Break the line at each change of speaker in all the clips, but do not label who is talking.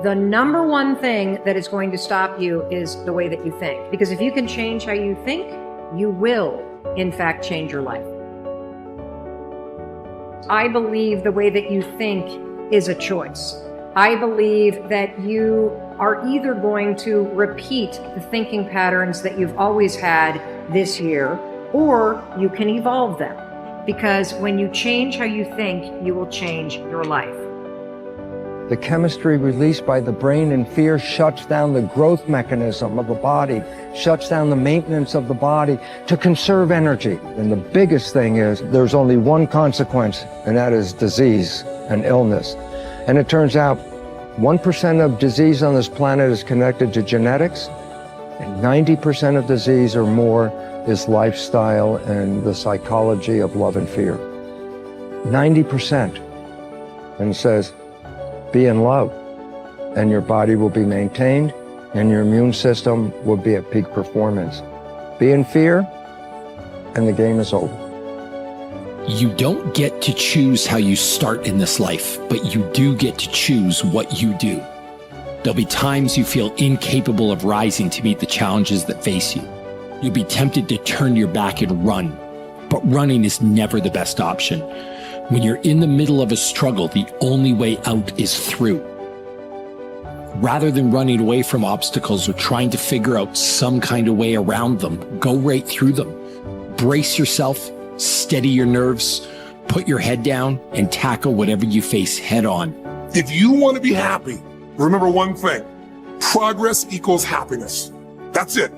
The number one thing that is going to stop you is the way that you think. Because if you can change how you think, you will, in fact, change your life. I believe the way that you think is a choice. I believe that you are either going to repeat the thinking patterns that you've always had this year, or you can evolve them. Because when you change how you think, you will change your life.
The chemistry released by the brain in fear shuts down the growth mechanism of the body, shuts down the maintenance of the body to conserve energy. And the biggest thing is there's only one consequence, and that is disease and illness. And it turns out 1% of disease on this planet is connected to genetics, and 90% of disease or more is lifestyle and the psychology of love and fear. 90%. And it says, be in love, and your body will be maintained, and your immune system will be at peak performance. Be in fear, and the game is over.
You don't get to choose how you start in this life, but you do get to choose what you do. There'll be times you feel incapable of rising to meet the challenges that face you. You'll be tempted to turn your back and run, but running is never the best option. When you're in the middle of a struggle, the only way out is through. Rather than running away from obstacles or trying to figure out some kind of way around them, go right through them. Brace yourself, steady your nerves, put your head down, and tackle whatever you face head on.
If you want to be happy, remember one thing: progress equals happiness. That's it.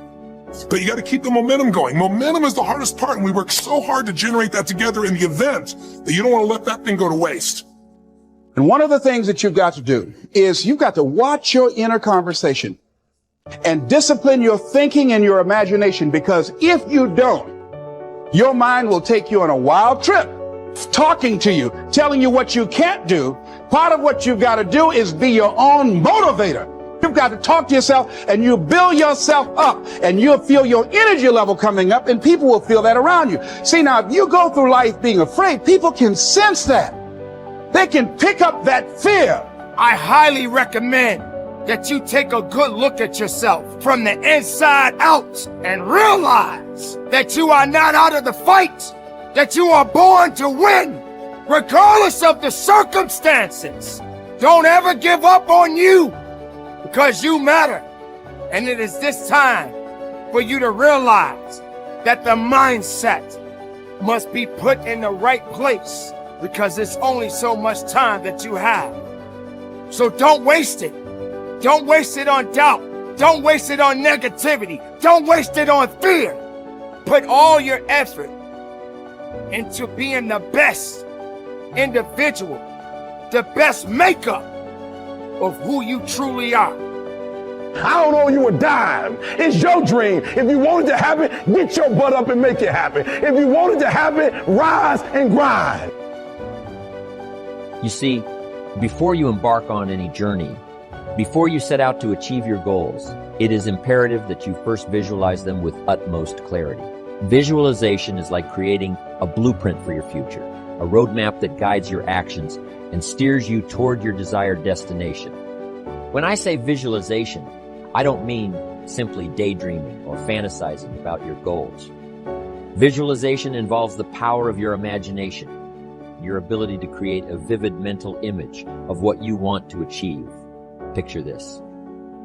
But you got to keep the momentum going. Momentum is the hardest part, and we work so hard to generate that together in the event that you don't want to let that thing go to waste.
And one of the things that you've got to do is you've got to watch your inner conversation and discipline your thinking and your imagination, because if you don't, your mind will take you on a wild trip, talking to you, telling you what you can't do. Part of what you've got to do is be your own motivator. You've got to talk to yourself, and you build yourself up, and you'll feel your energy level coming up, and people will feel that around you. See, now, if you go through life being afraid, people can sense that. They can pick up that fear.
I highly recommend that you take a good look at yourself from the inside out and realize that you are not out of the fight, that you are born to win, regardless of the circumstances. Don't ever give up on you, because you matter. And it is this time for you to realize that the mindset must be put in the right place, because it's only so much time that you have. So don't waste it. Don't waste it on doubt. Don't waste it on negativity. Don't waste it on fear. Put all your effort into being the best individual, the best makeup of who you truly are.
I don't owe you a dime. It's your dream. If you want it to happen, get your butt up and make it happen. If you want it to happen, rise and grind.
You see, before you embark on any journey, before you set out to achieve your goals, it is imperative that you first visualize them with utmost clarity. Visualization is like creating a blueprint for your future, a roadmap that guides your actions and steers you toward your desired destination. When I say visualization, I don't mean simply daydreaming or fantasizing about your goals. Visualization involves the power of your imagination, your ability to create a vivid mental image of what you want to achieve. Picture this.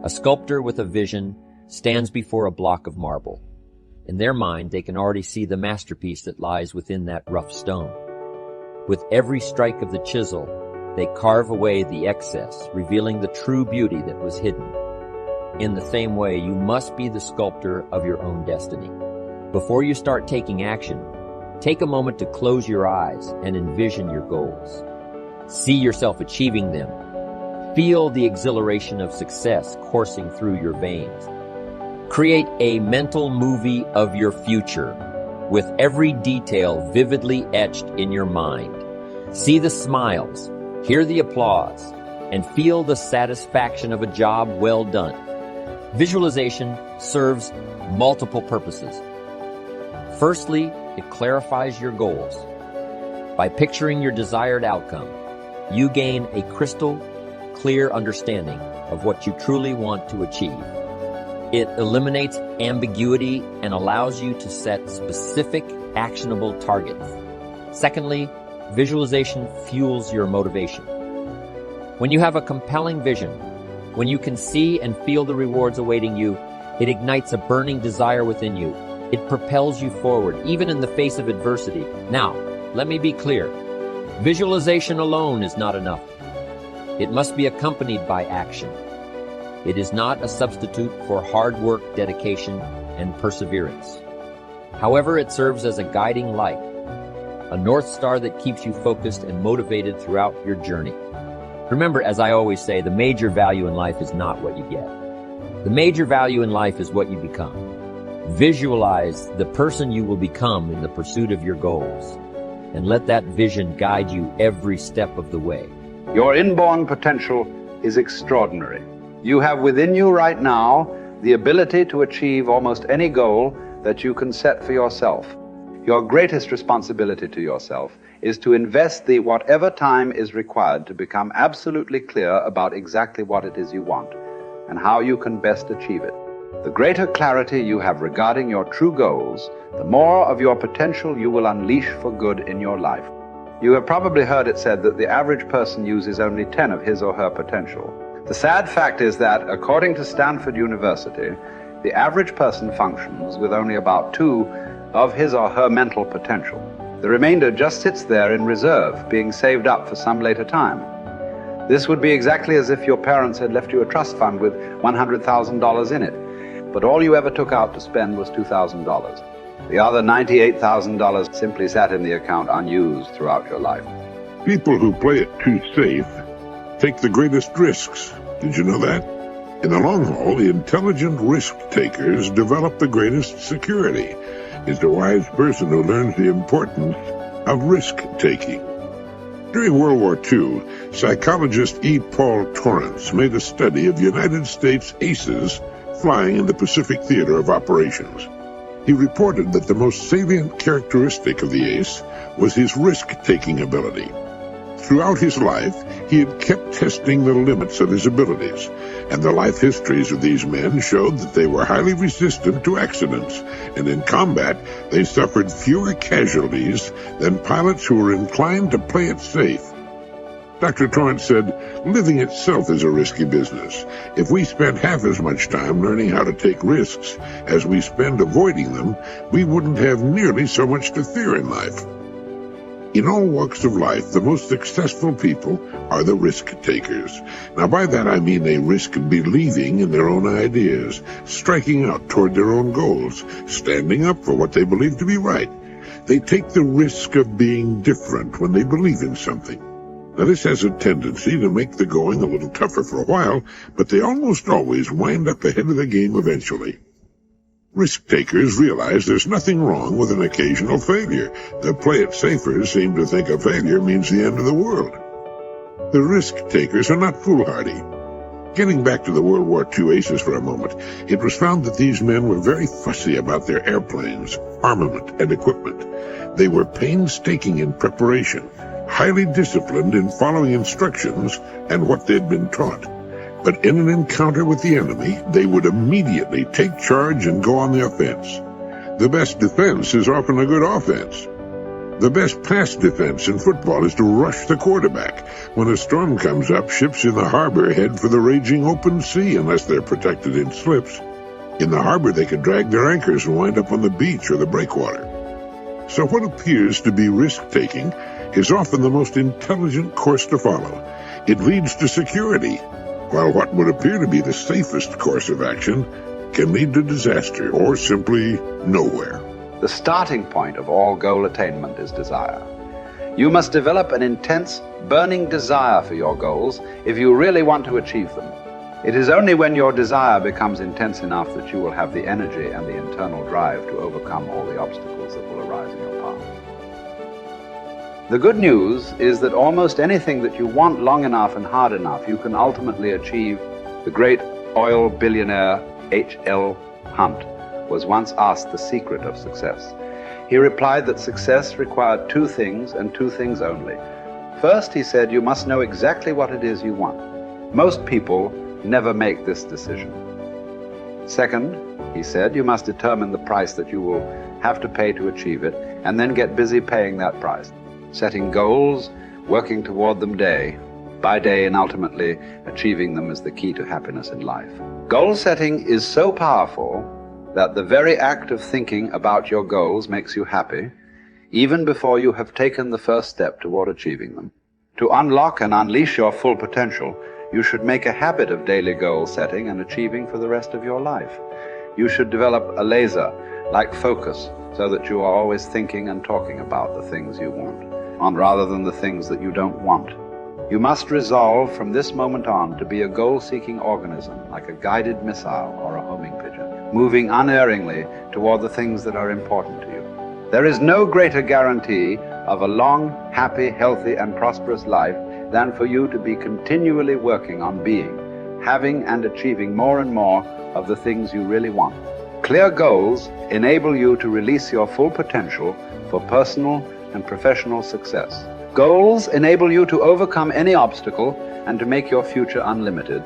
A sculptor with a vision stands before a block of marble. In their mind, they can already see the masterpiece that lies within that rough stone. With every strike of the chisel, they carve away the excess, revealing the true beauty that was hidden. In the same way, you must be the sculptor of your own destiny. Before you start taking action, take a moment to close your eyes and envision your goals. See yourself achieving them. Feel the exhilaration of success coursing through your veins. Create a mental movie of your future, with every detail vividly etched in your mind. See the smiles, hear the applause, and feel the satisfaction of a job well done. Visualization serves multiple purposes. Firstly, it clarifies your goals. By picturing your desired outcome, you gain a crystal clear understanding of what you truly want to achieve. It eliminates ambiguity and allows you to set specific, actionable targets. Secondly, visualization fuels your motivation. When you have a compelling vision, when you can see and feel the rewards awaiting you, it ignites a burning desire within you. It propels you forward, even in the face of adversity. Now, let me be clear. Visualization alone is not enough. It must be accompanied by action. It is not a substitute for hard work, dedication, and perseverance. However, it serves as a guiding light, a North Star that keeps you focused and motivated throughout your journey. Remember, as I always say, the major value in life is not what you get. The major value in life is what you become. Visualize the person you will become in the pursuit of your goals, and let that vision guide you every step of the way.
Your inborn potential is extraordinary. You have within you right now the ability to achieve almost any goal that you can set for yourself. Your greatest responsibility to yourself is to invest the whatever time is required to become absolutely clear about exactly what it is you want and how you can best achieve it. The greater clarity you have regarding your true goals, the more of your potential you will unleash for good in your life. You have probably heard it said that the average person uses only 10 of his or her potential. The sad fact is that, according to Stanford University, the average person functions with only about 2 of his or her mental potential. The remainder just sits there in reserve, being saved up for some later time. This would be exactly as if your parents had left you a trust fund with $100,000 in it, but all you ever took out to spend was $2,000. The other $98,000 simply sat in the account unused throughout your life.
People who play it too safe take the greatest risks. Did you know that? In the long haul, the intelligent risk takers develop the greatest security. It's the wise person who learns the importance of risk-taking. During World War II, psychologist E. Paul Torrance made a study of United States aces flying in the Pacific Theater of Operations. He reported that the most salient characteristic of the ace was his risk-taking ability. Throughout his life, he had kept testing the limits of his abilities, and the life histories of these men showed that they were highly resistant to accidents, and in combat, they suffered fewer casualties than pilots who were inclined to play it safe. Dr. Torrance said, living itself is a risky business. If we spent half as much time learning how to take risks as we spend avoiding them, we wouldn't have nearly so much to fear in life. In all walks of life, the most successful people are the risk takers. Now, by that I mean they risk believing in their own ideas, striking out toward their own goals, standing up for what they believe to be right. They take the risk of being different when they believe in something. Now, this has a tendency to make the going a little tougher for a while, but they almost always wind up ahead of the game eventually. Risk-takers realize there's nothing wrong with an occasional failure. The play-it-safers seem to think a failure means the end of the world. The risk-takers are not foolhardy. Getting back to the World War II aces for a moment, it was found that these men were very fussy about their airplanes, armament, and equipment. They were painstaking in preparation, highly disciplined in following instructions and what they'd been taught. But in an encounter with the enemy, they would immediately take charge and go on the offense. The best defense is often a good offense. The best pass defense in football is to rush the quarterback. When a storm comes up, ships in the harbor head for the raging open sea unless they're protected in slips. In the harbor, they could drag their anchors and wind up on the beach or the breakwater. So what appears to be risk-taking is often the most intelligent course to follow. It leads to security, while what would appear to be the safest course of action can lead to disaster or simply nowhere.
The starting point of all goal attainment is desire. You must develop an intense, burning desire for your goals if you really want to achieve them. It is only when your desire becomes intense enough that you will have the energy and the internal drive to overcome all the obstacles that will arise in your path. The good news is that almost anything that you want long enough and hard enough, you can ultimately achieve. The great oil billionaire H.L. Hunt was once asked the secret of success. He replied that success required 2 things and 2 things only. First, he said, you must know exactly what it is you want. Most people never make this decision. Second, he said, you must determine the price that you will have to pay to achieve it, and then get busy paying that price. Setting goals, working toward them day by day, and ultimately achieving them is the key to happiness in life. Goal setting is so powerful that the very act of thinking about your goals makes you happy, even before you have taken the first step toward achieving them. To unlock and unleash your full potential, you should make a habit of daily goal setting and achieving for the rest of your life. You should develop a laser-like focus so that you are always thinking and talking about the things you want, rather than the things that you don't want. You must resolve from this moment on to be a goal-seeking organism, like a guided missile or a homing pigeon, moving unerringly toward the things that are important to you. There is no greater guarantee of a long, happy, healthy, and prosperous life than for you to be continually working on being, having, and achieving more and more of the things you really want. Clear goals enable you to release your full potential for personal and professional success. Goals enable you to overcome any obstacle and to make your future unlimited.